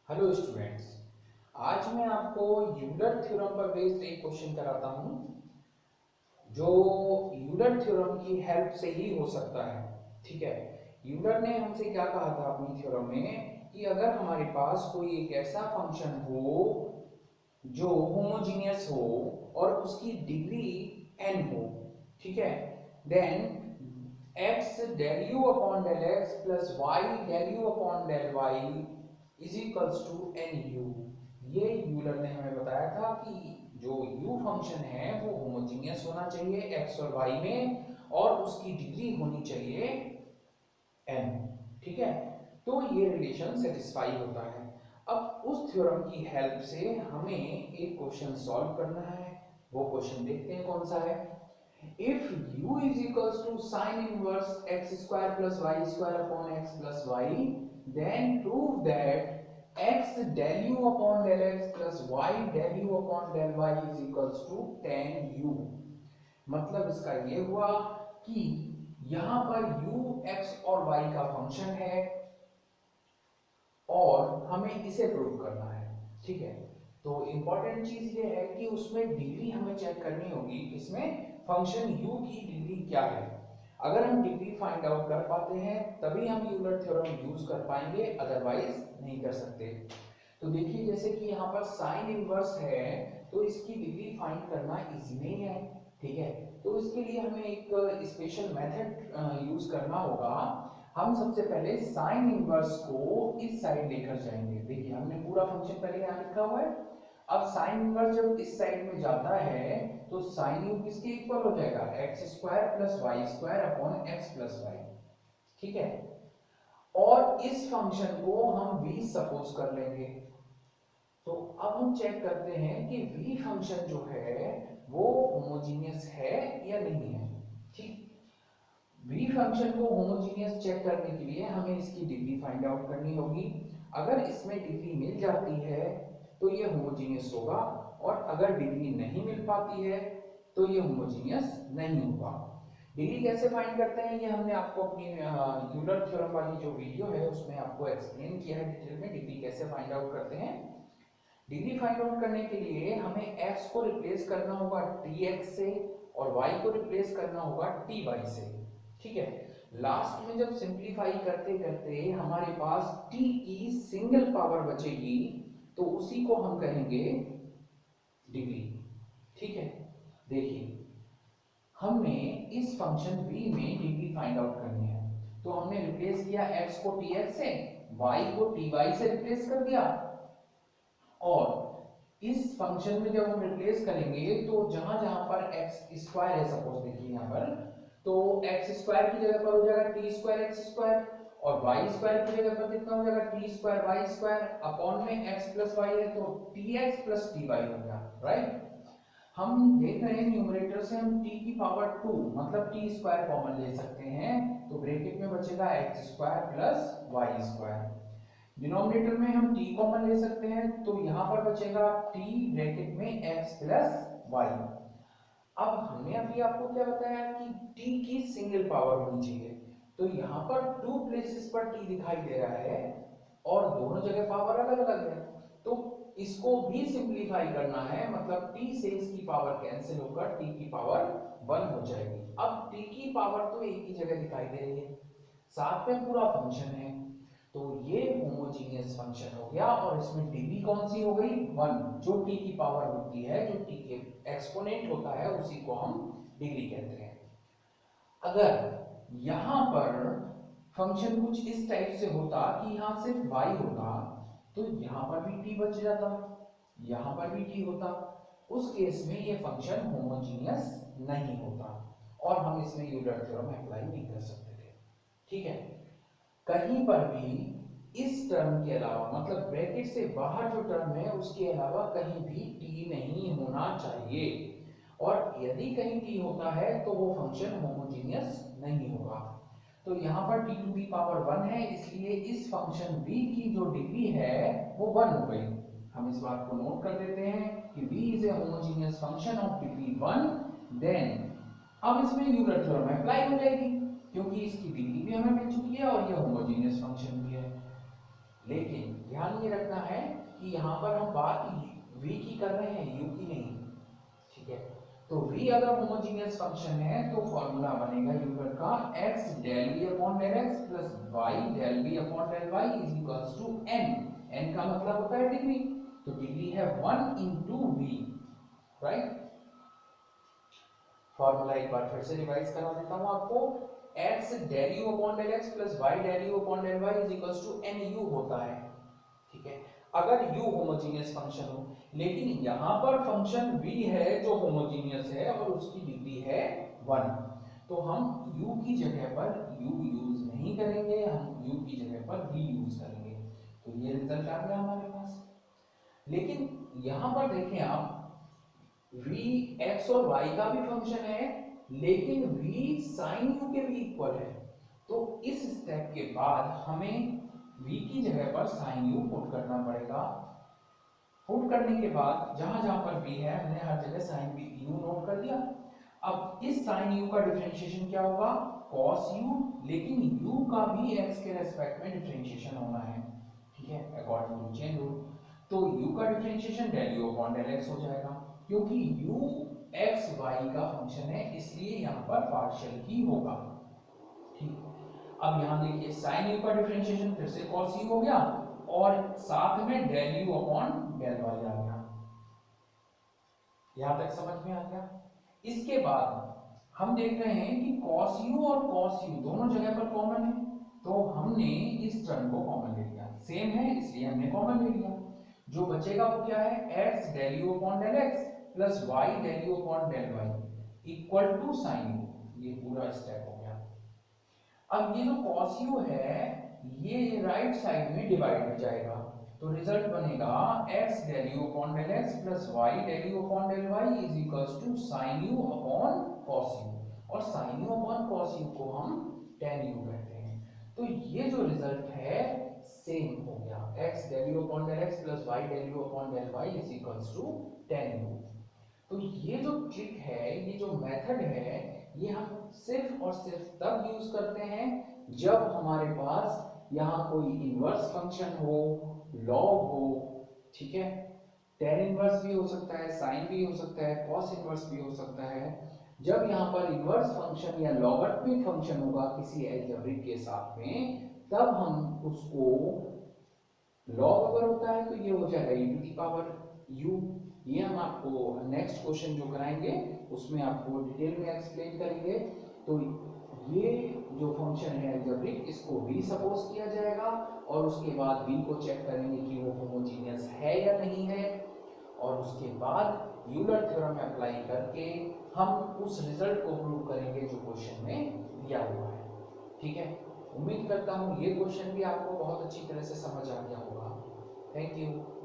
Hello students. आज मैं आपको यूलर थ्योरम पर बेस्ड एक क्वेश्चन कराता हूं जो यूलर थ्योरम की हेल्प से ही हो सकता है। ठीक है, यूलर ने हमसे क्या कहा था अपनी थ्योरम में कि अगर हमारे पास कोई एक ऐसा फंक्शन हो जो होमोजीनियस हो और उसकी डिग्री n हो, ठीक है, then x del u upon del x plus y del u upon del y is equals to n u. ये यूलर ने हमें बताया था कि जो u फंक्शन है वो होमोजीनियस होना चाहिए x और y में और उसकी डिग्री होनी चाहिए n। ठीक है, तो ये रिलेशन सेटिस्फाई होता है। अब उस थ्योरम की हेल्प से हमें एक क्वेश्चन सॉल्व करना है। वो क्वेश्चन देखते हैं कौन सा है। If u is equals to sin inverse x square plus y square upon x plus y, then prove that x del u upon del x plus y del u upon del y is equals to tan u। मतलब इसका ये हुआ कि यहां पर u x और y का function है और हमें इसे प्रूव करना है। ठीक है, तो इंपॉर्टेंट चीज ये है कि उसमें डिग्री हमें चेक करनी होगी। इसमें फंक्शन u की डिग्री क्या है। अगर हम डिग्री फाइंड आउट कर पाते हैं तभी हम यूलर थ्योरम यूज कर पाएंगे, अदरवाइज नहीं कर सकते। तो देखिए जैसे कि यहाँ पर साइन इनवर्स है तो इसकी डिग्री फाइंड करना इजी नहीं है। ठीक है, तो इसके लिए हमें एक स्पेशल मेथड यूज करना होगा। हम सबसे पहले साइन इनवर्स को इस साइड लेकर जाएंगे। देखिए हमने पूरा फंक्शन पहले यहाँ लिखा हुआ है। अब साइन इनवर्स जब इस साइड में जाता है तो साइन यू किसके इक्वल हो जाएगा, x square plus y square upon x plus y. ठीक है, और इस फंक्शन को हम v सपोज कर लेंगे। तो अब हम चेक करते हैं कि v फंक्शन जो है वो होमोजीनियस है या नहीं है। ठीक, v फंक्शन को होमोजीनियस चेक करने के लिए हमें इसकी डिग्री फाइंड आउट करनी होगी। अगर इसमें डिग्री मिल जाती है तो ये होमोजीनियस होगा और अगर डिग्री नहीं मिल पाती है तो ये होमोजीनियस नहीं होगा। डिग्री कैसे फाइंड करते हैं ये हमने आपको अपनी यूलर थ्योरम वाली जो वीडियो है उसमें आपको एक्सप्लेन किया है डिटेल में, डिग्री कैसे फाइंड आउट करते हैं। डिग्री फाइंड आउट करने के लिए हमें x को रिप्लेस करना होगा tx से और y को रिप्लेस करना होगा ty से। ठीक है, लास्ट में जब सिंपलीफाई करते करते हमारे पास t की सिंगल पावर बचेगी तो उसी को हम कहेंगे डिग्री। ठीक है, देखिए हमने इस फंक्शन v में डिग्री फाइंड आउट करनी है तो हमने रिप्लेस किया x को tx से, y को ty से रिप्लेस कर दिया। और इस फंक्शन में जब हम रिप्लेस करेंगे तो जहां जहां पर एक्स स्क्वायर है, सपोज देखिए यहाँ पर, तो एक्स स्क्वायर की जगह पर हो जाएगा टी स्क्वायर एक्स स्क्वायर और वाई स्क्वायर की जगह पर कितना हो जाएगा t square y square upon में एक्स प्लस वाई है तो t x plus t y हो गया। राइट, हम देख रहे हैं न्यूमरेटर से हम t की पावर 2 मतलब t स्क्वायर कॉमन ले सकते हैं तो ब्रैकेट में बचेगा x square plus y square. Denominator में हम t कॉमन ले सकते हैं तो यहां पर बचेगा t ब्रैकेट में x प्लस वाई। अब हमने अभी आपको क्या बताया कि t की सिंगल पावर होनी चाहिए तो यहां पर टू प्लेसेस पर t दिखाई दे रहा है और दोनों जगह पावर अलग अलग है तो इसको भी सिंपलीफाई करना है, मतलब t से इसकी पावर कैंसिल होकर t की पावर 1 हो जाएगी। अब t की पावर तो एक ही जगह दिखाई दे रही है, साथ में पूरा फंक्शन है तो ये होमोजीनियस फंक्शन हो गया और इसमें डिग्री कौन सी हो गई 1। जो t की पावर होती है, जो t के एक्सपोनेंट होता है उसी को हम डिग्री कहते हैं। अगर यहां पर फंक्शन कुछ इस टाइप से होता कि यहां सिर्फ y होता तो यहां पर भी t बच जाता, यहां पर भी t होता, उस केस में ये फंक्शन होमोजीनियस नहीं होता और हम इसमें यूलर थ्योरम अप्लाई नहीं कर सकते थे। ठीक है, कहीं पर भी इस टर्म के अलावा मतलब ब्रैकेट से बाहर जो टर्म है उसके अलावा कहीं भी t नहीं होना चाहिए और यदि कहीं t होता है तो वो फंक्शन होमोजीनियस नहीं होगा। तो यहाँ पर t टू दी पावर 1 है इसलिए इस फंक्शन v की जो डिग्री है वो 1 हो गई। हम इस बात को नोट कर लेते हैं कि v is a homogeneous function of degree 1। Then अब इसमें यूलर थ्योरम अप्लाई हो जाएगी क्योंकि इसकी डिग्री भी हमें मिल चुकी है और ये होमोजीनियस फंक्शन भी है। लेकिन ध्यान ये रखना है कि यहाँ पर हम बात v की कर रहे हैं, u की नहीं, ठीक है। तो v अगर होमोजीनियस फंक्शन है तो फॉर्मूला बनेगा यूलर का x del v upon del x plus y del v upon del y is equals to n। n का मतलब होता है डिग्री, तो डिग्री है 1 इंटू v, राइट। फॉर्मूला एक बार फिर से रिवाइज करा देता हूं आपको, x del u upon del x plus y del u upon del y is equals to nu होता है, ठीक है, अगर u होमोजीनियस फंक्शन हो। लेकिन यहां पर फंक्शन v है जो होमोजीनियस है और उसकी डिग्री है 1, तो हम u की जगह पर u यूज नहीं करेंगे, हम u की जगह पर v यूज करेंगे। तो ये रिजल्ट आ गया हमारे पास। लेकिन यहां पर देखें आप, v x और y का भी फंक्शन है, लेकिन v sin u के भी इक्वल है। तो इस स्टेप के बाद हमें v की जगह पर sin u पुट करना पड़ेगा। पुट करने के बाद जहां जहां पर v है हमने हर जगह sin u नोट कर दिया। अब इस sin u का डिफरेंशिएशन क्या होगा, cos u, लेकिन u का भी x के रेस्पेक्ट में डिफरेंशिएशन होना है, ठीक है, अकॉर्डिंग टू चेन रूल। तो u का differentiation del u upon del x हो जाएगा, क्योंकि u x y का फंक्शन है इसलिए यहाँ पर पार्शियल ही होगा, ठीक। अब यहाँ देखिए sin u का डिफरेंशिएशन फिर से cos u हो गया और साथ में del u upon del y आ गया। यहां तक समझ में आ गया। इसके बाद हम देख रहे हैं कि cos u और cos u दोनों जगह पर कॉमन है, तो हमने इस टर्म को कॉमन ले लिया, सेम है इसलिए हमने कॉमन ले लिया। जो बचेगा वो क्या है, x del u upon del x plus y del u upon del y equal to sin u, ये पूरा स्टेप हो गया। अब ये जो cos u है ये राइट साइड में डिवाइड हो जाएगा, तो रिजल्ट बनेगा x del u upon del x plus y del u upon del y is equals to sin u upon cos u, और sin u upon cos u को हम tan u कहते हैं। तो ये जो रिजल्ट है सेम हो गया, x del u upon del x plus y del u upon del y is equals to tan u। तो ये जो ट्रिक है, ये जो मेथड है, ये हम सिर्फ और सिर्फ तब यूज करते हैं जब हमारे पास यहाँ कोई इनवर्स फंक्शन हो, लॉग हो, ठीक है, tan इनवर्स भी हो सकता है, साइन भी हो सकता है, cos इनवर्स भी हो सकता है। जब यहाँ पर इनवर्स फंक्शन या लॉगरिथमिक फंक्शन होगा किसी अलजेब्रिक के साथ में, तब हम उसको, लॉग अगर होता है तो ये हो जाएगा e to the power u। ये हम आपको नेक्स्ट क्वेश्चन जो कराएंगे उसमें आपको डिटेल में एक्सप्लेन करेंगे। तो ये जो फंक्शन है अलजेब्रिक, इसको v सपोज किया जाएगा और उसके बाद v को चेक करेंगे कि वो होमोजीनियस है या नहीं है, और उसके बाद यूलर थ्योरम अप्लाई करके हम उस रिजल्ट को प्रूव करेंगे जो क्वेश्चन में दिया हुआ है, ठीक है। उम्मीद करता हूँ ये क्वेश्चन भी आपको बहुत अच्छी तरह से समझ आ गया होगा। Thank you.